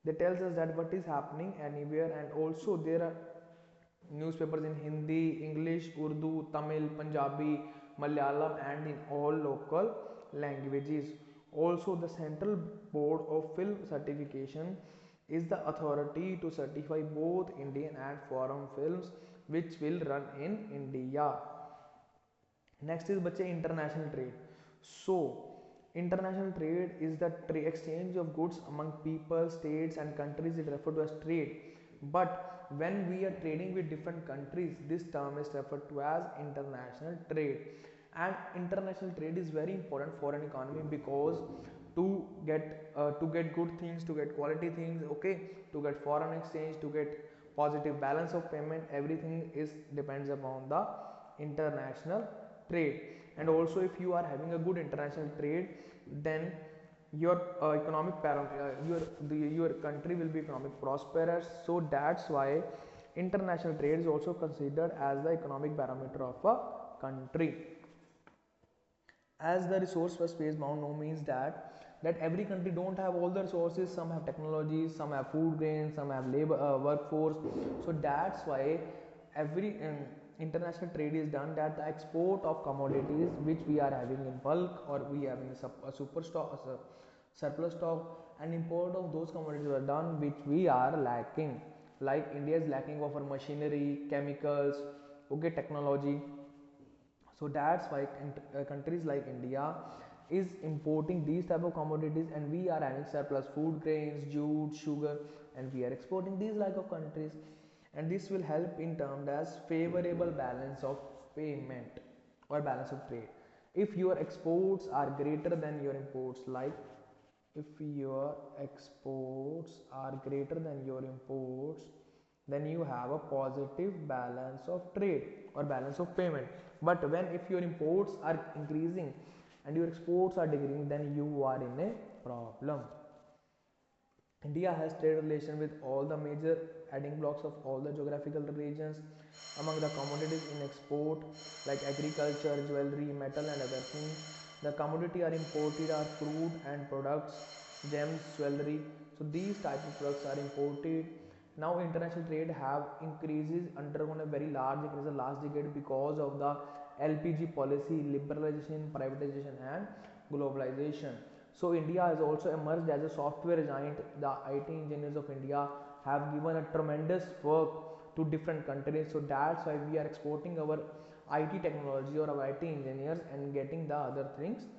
They tells us that what is happening anywhere, and also there are newspapers in Hindi, English, Urdu, Tamil, Punjabi, Malayalam, and in all local languages. Also, the Central Board of Film Certification is the authority to certify both Indian and foreign films which will run in India. Next is बच्चे international trade. So international trade is the exchange of goods among people, states, and countries. It referred to as trade. But when we are trading with different countries, this term is referred to as international trade. And international trade is very important for an economy, because to get good things, to get quality things, okay, to get foreign exchange, to get positive balance of payment, everything is depends upon the international trade. And also, if you are having a good international trade, then your economic your country will be economic prosperous. So that's why international trade is also considered as the economic barometer of a country. As the resource first phase bound no means that every country don't have all the resources. Some have technologies, some have food grains, some have labor workforce. So that's why every international trade is done, that the export of commodities which we are having in bulk, or we have in a super stock, a surplus stock, and import of those commodities are done which we are lacking, like India is lacking of our machinery, chemicals, okay, technology. So that's why countries like India is importing these type of commodities, and we are having surplus food grains, jute, sugar, and we are exporting these like of countries. And this will help in terms as favorable balance of payment or balance of trade. If your exports are greater than your imports, like if your exports are greater than your imports, then you have a positive balance of trade or balance of payment. But when if your imports are increasing and your exports are decreasing, then you are in a problem. India has trade relation with all the major adding blocks of all the geographical regions. Among the commodities in export, like agriculture, jewelry, metal, and other things, the commodity are imported are fruit and products, gems, jewelry. So these type of products are imported. Now international trade have increases undergone a very large increase in the last decade because of the LPG policy, liberalization, privatization, and globalization. So India has also emerged as a software giant. The IT engineers of India have given a tremendous work to different countries. So that's why we are exporting our IT technology or our IT engineers and getting the other things